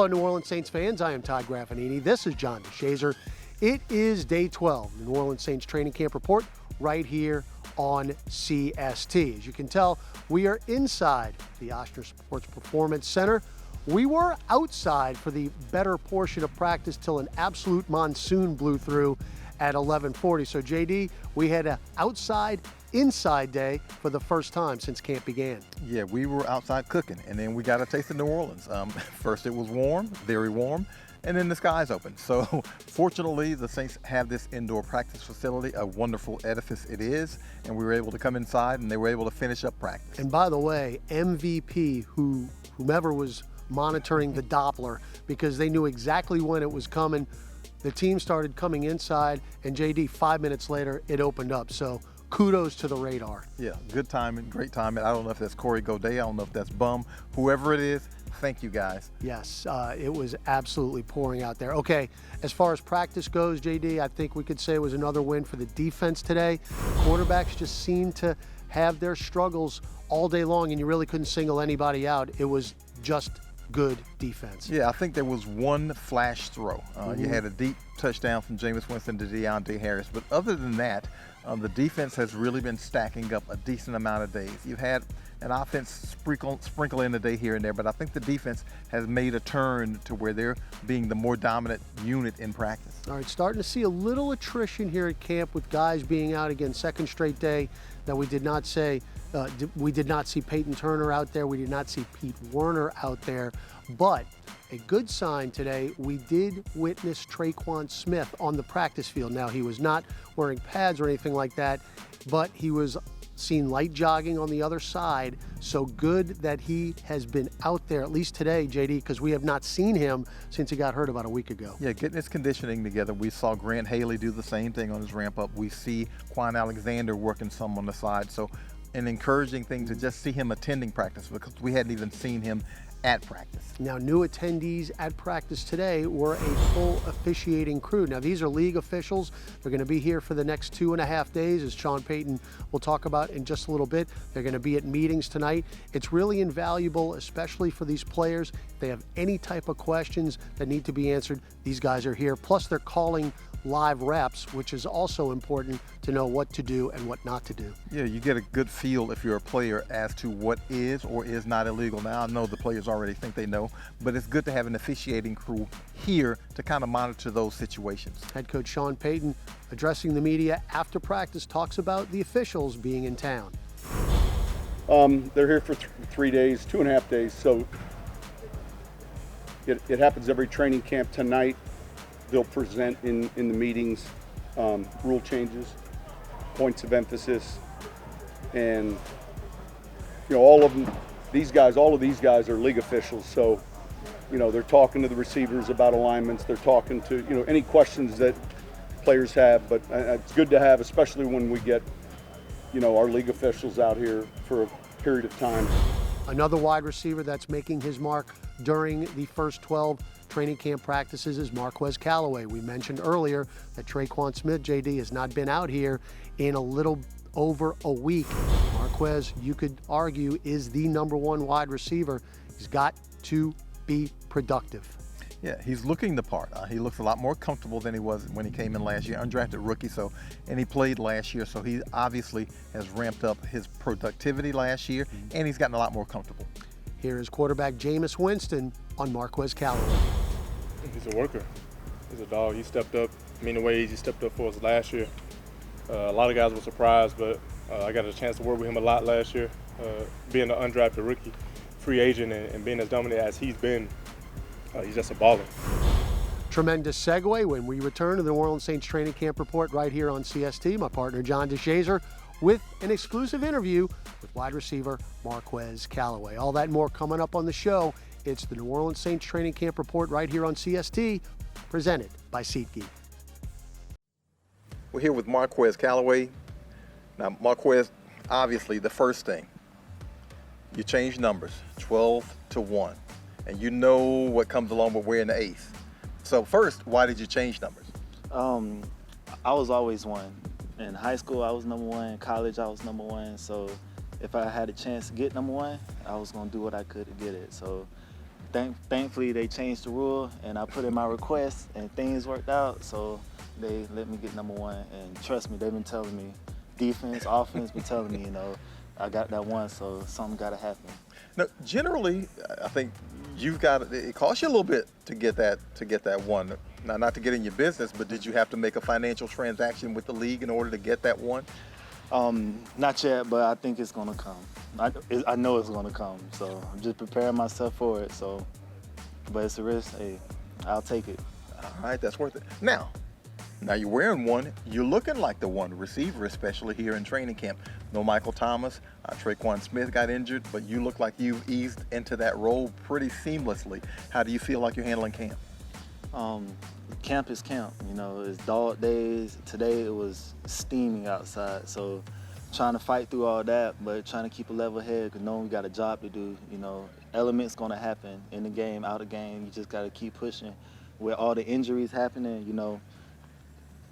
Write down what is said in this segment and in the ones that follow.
Hello, New Orleans Saints fans. I am Todd Graffanini. This is John DeShazer. It is day 12, the New Orleans Saints training camp report right here on CST. As you can tell, we are inside the Ochsner Sports Performance Center. We were outside for the better portion of practice till an absolute monsoon blew through at 11:40. So, JD, we had an outside-inside day for the first time since camp began. Yeah, we were outside cooking, and then we got a taste of New Orleans. First, it was warm, very warm, and then the skies opened. So, fortunately, the Saints have this indoor practice facility, a wonderful edifice it is, and we were able to come inside, and they were able to finish up practice. And by the way, MVP, whomever was monitoring the Doppler, because they knew exactly when it was coming, the team started coming inside, and JD, 5 minutes later, it opened up. So kudos to the radar. Yeah, good timing, great timing. I don't know if that's Corey Godet, I don't know if that's Bum, whoever it is, thank you guys. Yes, it was absolutely pouring out there. Okay, as far as practice goes, JD, I think we could say it was another win for the defense today. Quarterbacks just seemed to have their struggles all day long, and you really couldn't single anybody out. It was just good defense. Yeah, I think there was one flash throw. You had a deep touchdown from Jameis Winston to Deontay Harris, but other than that, the defense has really been stacking up a decent amount of days. You've had an offense sprinkle in a day here and there, but I think the defense has made a turn to where they're being the more dominant unit in practice. All right, starting to see a little attrition here at camp with guys being out again. Second straight day that we did not see Peyton Turner out there. We did not see Pete Werner out there. But a good sign today, we did witness Trequan Smith on the practice field. Now, he was not wearing pads or anything like that, but he was seen light jogging on the other side. So good that he has been out there, at least today, JD, because we have not seen him since he got hurt about a week ago. Yeah, getting his conditioning together. We saw Grant Haley do the same thing on his ramp up. We see Quan Alexander working some on the side. So an encouraging thing to just see him attending practice, because we hadn't even seen him at practice. Now, new attendees at practice today were a full officiating crew. Now, these are league officials. They're going to be here for the next 2.5 days, as Sean Payton will talk about in just a little bit. They're going to be at meetings tonight. It's really invaluable, especially for these players. If they have any type of questions that need to be answered, these guys are here. Plus, they're calling live reps, which is also important to know what to do and what not to do. Yeah, you get a good feel if you're a player as to what is or is not illegal. Now, I know the players already think they know, but it's good to have an officiating crew here to kind of monitor those situations. Head coach Sean Payton, addressing the media after practice, talks about the officials being in town. They're here for 3 days, 2.5 days, so it happens every training camp. Tonight they'll present in the meetings rule changes, points of emphasis, and all of these guys are league officials, so they're talking to the receivers about alignments, they're talking to any questions that players have, but it's good to have, especially when we get our league officials out here for a period of time. Another wide receiver that's making his mark during the first 12 training camp practices is Marquez Callaway. We mentioned earlier that Trequan Smith, JD, has not been out here in a little over a week. Marquez, you could argue, is the #1 wide receiver. He's got to be productive. Yeah, he's looking the part. He looks a lot more comfortable than he was when he came in last year, undrafted rookie. And he played last year, so he obviously has ramped up his productivity last year, and he's gotten a lot more comfortable. Here is quarterback Jameis Winston on Marquez Callaway. He's a worker. He's a dog. He stepped up in the ways he stepped up for us last year. A lot of guys were surprised, but I got a chance to work with him a lot last year. Being an undrafted rookie, free agent, and being as dominant as he's been, he's just a baller. Tremendous segue when we return to the New Orleans Saints training camp report right here on CST. My partner John DeShazer with an exclusive interview with wide receiver Marquez Callaway. All that and more coming up on the show. It's the New Orleans Saints training camp report right here on CST, presented by SeatGeek. We're here with Marquez Callaway. Now, Marquez, obviously the first thing, you changed numbers, 12 to 1, and you know what comes along with wearing the 8th. So first, why did you change numbers? I was always 1. In high school, I was #1. In college, I was #1. So if I had a chance to get #1, I was going to do what I could to get it. So thankfully they changed the rule, and I put in my request, and things worked out. So they let me get number 1, and trust me, they've been telling me, defense, offense, been telling me, you know, I got that 1, so something got to happen. Now, generally, I think it costs you a little bit to get that 1. Now, not to get in your business, but did you have to make a financial transaction with the league in order to get that 1? Not yet, but I think it's gonna come. I know it's gonna come, so I'm just preparing myself for it. So, but it's a risk. Hey, I'll take it. All right, that's worth it. Now you're wearing 1. You're looking like the 1 receiver, especially here in training camp. No Michael Thomas. Trequan Smith got injured, but you look like you've eased into that role pretty seamlessly. How do you feel like you're handling camp? Camp is camp. You know, it's dog days. Today it was steaming outside, so trying to fight through all that, but trying to keep a level head because knowing we got a job to do. You know, elements gonna happen in the game, out of game. You just gotta keep pushing. With all the injuries happening, you know,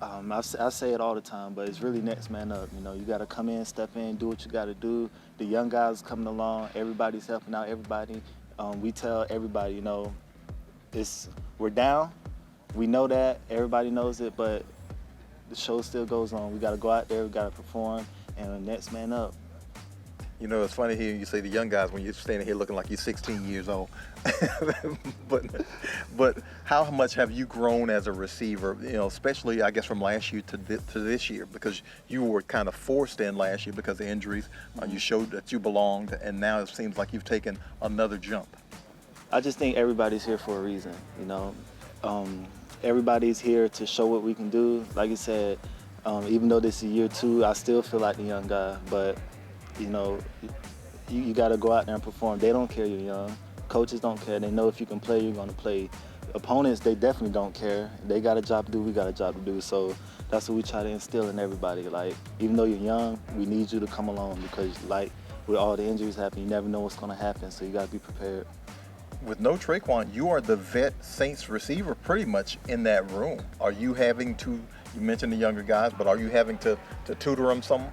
I say it all the time, but it's really next man up. You know, you got to come in, step in, do what you got to do. The young guys coming along, everybody's helping out everybody. We tell everybody, you know, we're down. We know that, everybody knows it, but the show still goes on. We got to go out there, we got to perform, and the next man up. You know, it's funny hearing you say the young guys when you're standing here looking like you're 16 years old. but how much have you grown as a receiver, you know, especially, I guess, from last year to this year? Because you were kind of forced in last year because of injuries. You showed that you belonged, and now it seems like you've taken another jump. I just think everybody's here for a reason, you know. Everybody's here to show what we can do. Like you said, even though this is year 2, I still feel like the young guy, but you know, you got to go out there and perform. They don't care you're young. Coaches don't care. They know if you can play, you're going to play. Opponents, they definitely don't care. They got a job to do, we got a job to do. So that's what we try to instill in everybody. Like, even though you're young, we need you to come along because, like, with all the injuries happening, you never know what's going to happen, so you got to be prepared. With no Trequan, you are the vet Saints receiver pretty much in that room. Are you having to, you mentioned the younger guys, but are you having to tutor them some?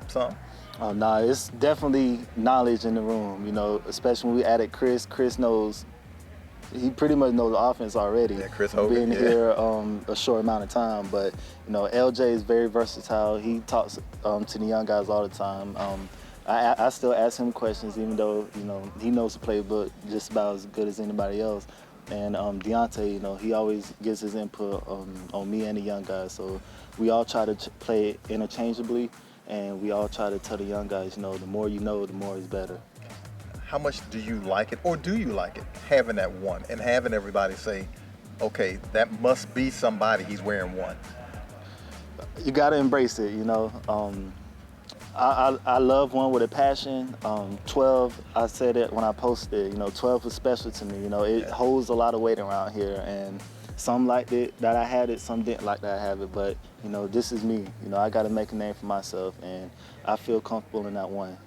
Nah, it's definitely knowledge in the room, you know, especially when we added Chris. Chris knows, he pretty much knows the offense already. Yeah, Chris Hogan, being here a short amount of time. But, you know, LJ is very versatile. He talks to the young guys all the time. I still ask him questions, even though, you know, he knows the playbook just about as good as anybody else. And Deontay, you know, he always gives his input on me and the young guys. So we all try to play interchangeably. And we all try to tell the young guys, you know, the more you know, the more is better. How much do you like it, or do you like it, having that 1 and having everybody say, okay, that must be somebody, he's wearing 1? You got to embrace it, you know. I love 1 with a passion. 12, I said it when I posted, you know, 12 was special to me. You know, it holds a lot of weight around here, and some liked it that I had it, some didn't like that I have it, but, you know, this is me. You know, I got to make a name for myself, and I feel comfortable in that 1.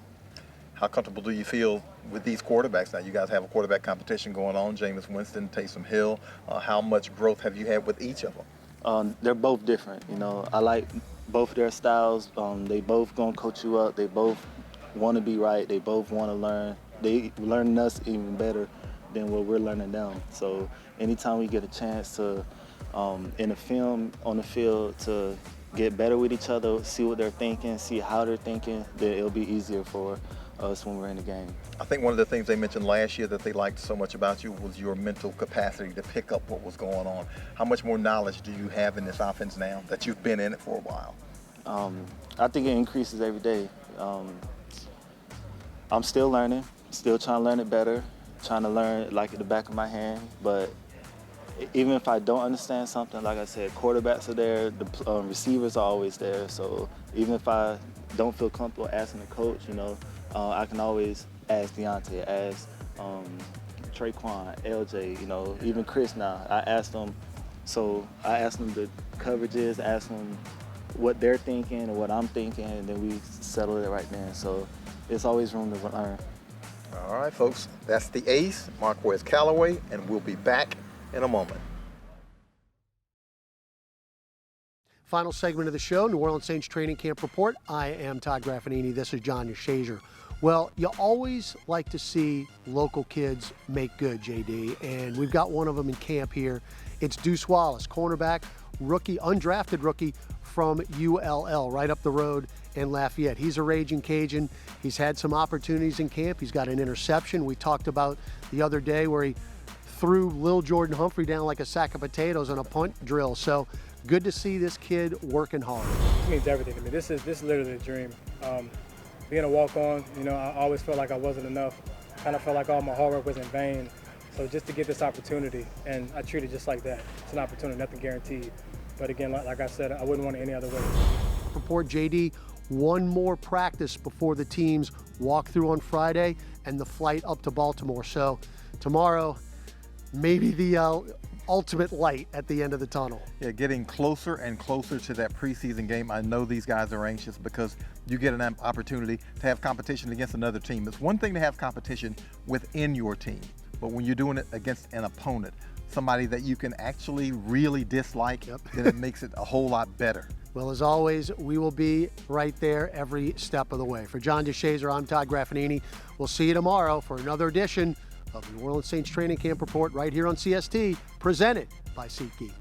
How comfortable do you feel with these quarterbacks now? You guys have a quarterback competition going on, Jameis, Winston, Taysom Hill. How much growth have you had with each of them? They're both different, you know. I like both their styles. They both gonna coach you up. They both want to be right. They both want to learn. They learning us even better than what we're learning them. So anytime we get a chance to, in the film, on the field, to get better with each other, see what they're thinking, see how they're thinking, then it'll be easier for us when we're in the game. I think one of the things they mentioned last year that they liked so much about you was your mental capacity to pick up what was going on. How much more knowledge do you have in this offense now that you've been in it for a while? I think it increases every day. I'm still learning, still trying to learn it better, trying to learn it like at the back of my hand. But even if I don't understand something, like I said, quarterbacks are there, the receivers are always there. So even if I don't feel comfortable asking the coach, you know, I can always ask Deontay, ask Trequan, LJ, you know, even Chris now. I asked them the coverages, asked them what they're thinking and what I'm thinking, and then we settled it right then. So it's always room to learn. All right, folks, that's the ace, Marquez Callaway, and we'll be back in a moment. Final segment of the show, New Orleans Saints Training Camp Report. I am Todd Graffanini. This is John Shazier. Well, you always like to see local kids make good, JD, and we've got one of them in camp here. It's Deuce Wallace, cornerback, rookie, undrafted rookie from ULL, right up the road in Lafayette. He's a raging Cajun. He's had some opportunities in camp. He's got an interception. We talked about the other day where he threw Lil Jordan Humphrey down like a sack of potatoes on a punt drill. So good to see this kid working hard. This means everything to me. This is literally a dream. Being a walk-on, you know, I always felt like I wasn't enough. Kind of felt like all my hard work was in vain. So just to get this opportunity, and I treat it just like that. It's an opportunity, nothing guaranteed. But again, like I said, I wouldn't want it any other way. Report, JD, one more practice before the teams walk through on Friday and the flight up to Baltimore. So tomorrow, maybe the ultimate light at the end of the tunnel. Yeah, getting closer and closer to that preseason game. I know these guys are anxious because you get an opportunity to have competition against another team. It's one thing to have competition within your team, but when you're doing it against an opponent, somebody that you can actually really dislike, then it makes it a whole lot better. Well, as always, we will be right there every step of the way. For John DeShazer, I'm Todd Graffanini. We'll see you tomorrow for another edition of the New Orleans Saints Training Camp Report right here on CST, presented by SeatGeek.